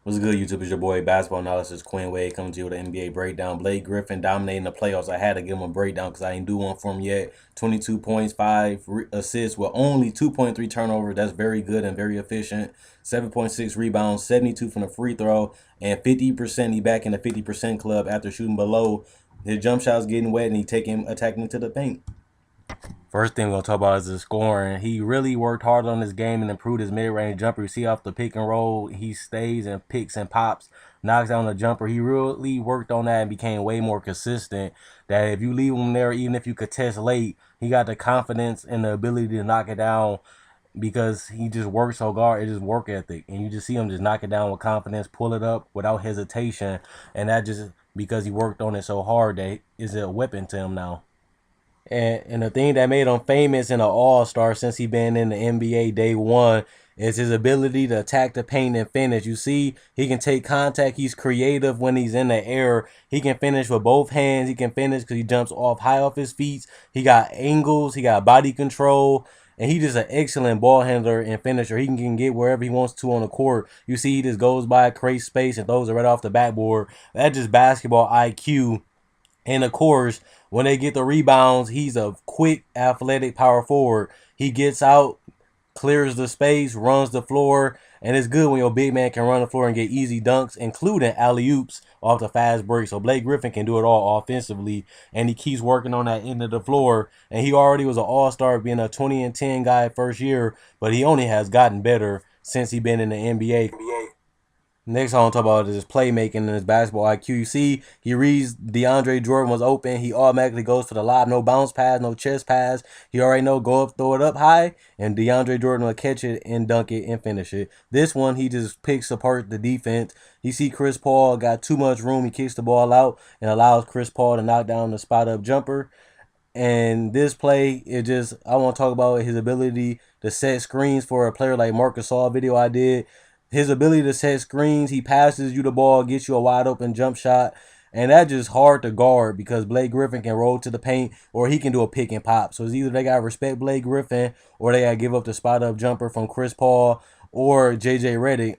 What's good, YouTube? It's your boy, Basketball Analysis Quinn Wade, coming to you with an NBA breakdown. Blake Griffin dominating the playoffs. I had to give him a breakdown because I ain't do one for him yet. 22 points, 5 assists with only 2.3 turnovers. That's very good and very efficient. 7.6 rebounds, 72 from the free throw, and 50%. He back in the 50% club after shooting below. His jump shot's getting wet, and he attacking to the paint. First thing we're going to talk about is the scoring. He really worked hard on this game and improved his mid-range jumper. You see off the pick and roll, he stays and picks and pops, knocks down the jumper. He really worked on that and became way more consistent. That if you leave him there, even if you contest late, he got the confidence and the ability to knock it down because he just works so hard. It's just work ethic. And you just see him just knock it down with confidence, pull it up without hesitation. And that just because he worked on it so hard that is a weapon to him now. And the thing that made him famous and an all-star since he been in the NBA day one is his ability to attack the paint and finish. You see, he can take contact. He's creative when he's in the air. He can finish with both hands. He can finish because he jumps off high off his feet. He got angles. He got body control. And he just an excellent ball handler and finisher. He can get wherever he wants to on the court. You see, he just goes by, creates space, and throws it right off the backboard. That's just basketball IQ. And of course, when they get the rebounds, he's a quick, athletic power forward. He gets out, clears the space, runs the floor, and it's good when your big man can run the floor and get easy dunks, including alley-oops off the fast break. So Blake Griffin can do it all offensively, and he keeps working on that end of the floor. And he already was an all-star, being a 20 and 10 guy first year, but he only has gotten better since he's been in the NBA. Next, I want to talk about is his playmaking and his basketball IQ. You see, he reads DeAndre Jordan was open. He automatically goes for the lob. No bounce pass, no chest pass. He already know go up, throw it up high, and DeAndre Jordan will catch it and dunk it and finish it. This one, he just picks apart the defense. You see Chris Paul got too much room. He kicks the ball out and allows Chris Paul to knock down the spot-up jumper. And this play, I want to talk about his ability to set screens for a player like Marcus Gasol video I did. His ability to set screens, he passes you the ball, gets you a wide open jump shot. And that's just hard to guard because Blake Griffin can roll to the paint or he can do a pick and pop. So it's either they got to respect Blake Griffin or they got to give up the spot up jumper from Chris Paul or JJ Redick.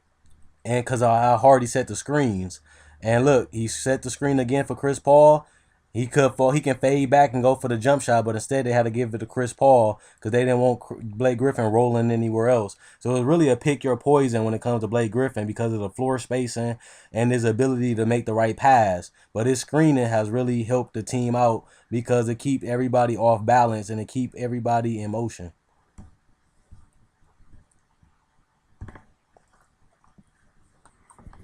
And because of how hard he set the screens. And look, he set the screen again for Chris Paul. He can fade back and go for the jump shot, but instead they had to give it to Chris Paul because they didn't want Blake Griffin rolling anywhere else. So it was really a pick your poison when it comes to Blake Griffin because of the floor spacing and his ability to make the right pass. But his screening has really helped the team out because it keep everybody off balance and it keep everybody in motion.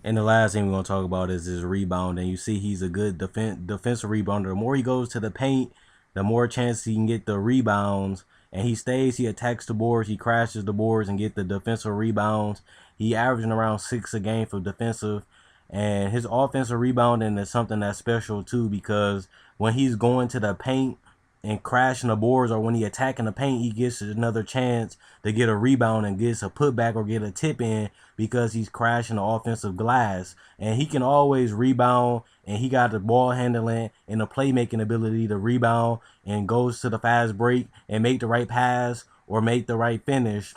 And the last thing we're going to talk about is his rebounding. You see he's a good defensive rebounder. The more he goes to the paint, the more chance he can get the rebounds. And he stays, he attacks the boards, he crashes the boards and get the defensive rebounds. He averaging around 6 a game for defensive. And his offensive rebounding is something that's special too because when he's going to the paint and crashing the boards or when he attacking the paint, he gets another chance to get a rebound and gets a putback or get a tip in because he's crashing the offensive glass. And he can always rebound and he got the ball handling and the playmaking ability to rebound and goes to the fast break and make the right pass or make the right finish.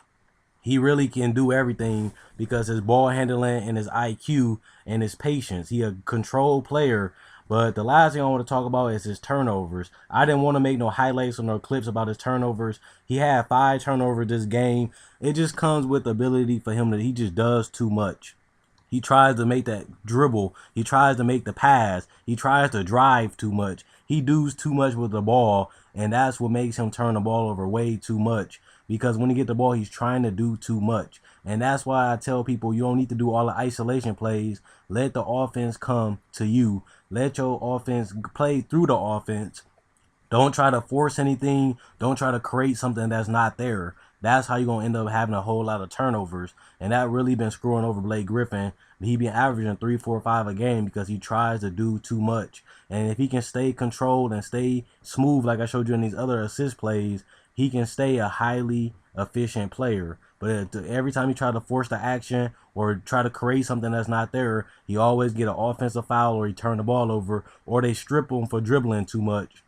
He really can do everything because his ball handling and his IQ and his patience. He a controlled player. But the last thing I want to talk about is his turnovers. I didn't want to make no highlights or no clips about his turnovers. He had 5 turnovers this game. It just comes with the ability for him that he just does too much. He tries to make that dribble. He tries to make the pass. He tries to drive too much. He does too much with the ball, and that's what makes him turn the ball over way too much. Because when he get the ball, he's trying to do too much. And that's why I tell people you don't need to do all the isolation plays. Let the offense come to you. Let your offense play through the offense. Don't try to force anything. Don't try to create something that's not there. That's how you're going to end up having a whole lot of turnovers. And that really been screwing over Blake Griffin. He been averaging 3, 4, 5 a game because he tries to do too much. And if he can stay controlled and stay smooth like I showed you in these other assist plays, he can stay a highly efficient player. But every time he try to force the action or try to create something that's not there, he always get an offensive foul or he turn the ball over or they strip him for dribbling too much.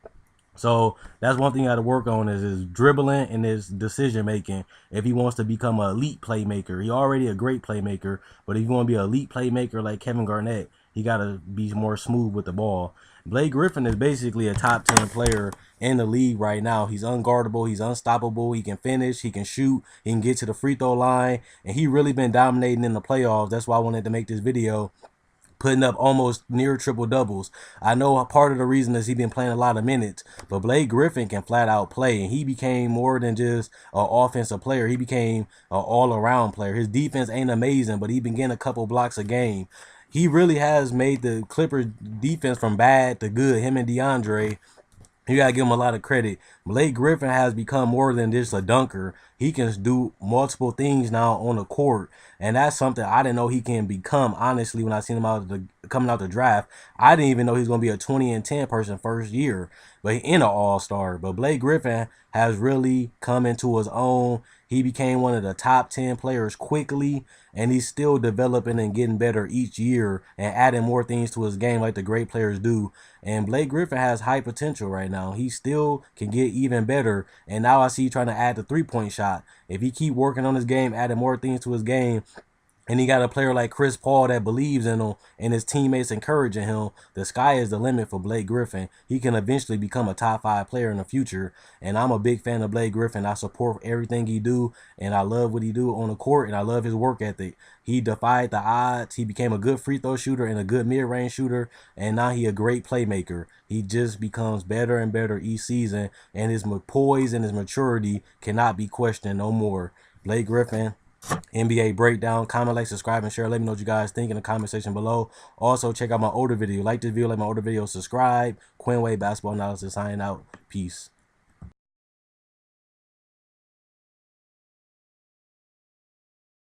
So that's one thing you got to work on is his dribbling and his decision making. If he wants to become an elite playmaker, he already a great playmaker, but if you want to be an elite playmaker like Kevin Garnett, he got to be more smooth with the ball. Blake Griffin is basically a top 10 player in the league right now. He's unguardable. He's unstoppable. He can finish. He can shoot. He can get to the free throw line. And he really been dominating in the playoffs. That's why I wanted to make this video, putting up almost near triple doubles. I know part of the reason is he been playing a lot of minutes, but Blake Griffin can flat out play, and he became more than just an offensive player. He became an all-around player. His defense ain't amazing, but he been getting a couple blocks a game. He really has made the Clippers defense from bad to good. Him and DeAndre, you gotta give him a lot of credit. Blake Griffin has become more than just a dunker. He can do multiple things now on the court, and that's something I didn't know he can become. Honestly, when I seen him coming out the draft, I didn't even know he was gonna be a 20 and 10 person first year, but in an All-Star. But Blake Griffin has really come into his own. He became one of the top 10 players quickly, and he's still developing and getting better each year and adding more things to his game like the great players do. And Blake Griffin has high potential right now. He still can get even better. And now I see you trying to add the three-point shot. If he keep working on his game, adding more things to his game, and he got a player like Chris Paul that believes in him and his teammates encouraging him, the sky is the limit for Blake Griffin. He can eventually become a top 5 player in the future. And I'm a big fan of Blake Griffin. I support everything he do, and I love what he do on the court, and I love his work ethic. He defied the odds. He became a good free throw shooter and a good mid-range shooter, and now he a great playmaker. He just becomes better and better each season, and his poise and his maturity cannot be questioned no more. Blake Griffin, NBA breakdown. Comment, like, subscribe, and share. Let me know what you guys think in the comment section below. Also, check out my older video. Like this video, like my older video, subscribe. Quinn Wade Basketball Analysis signing out. Peace.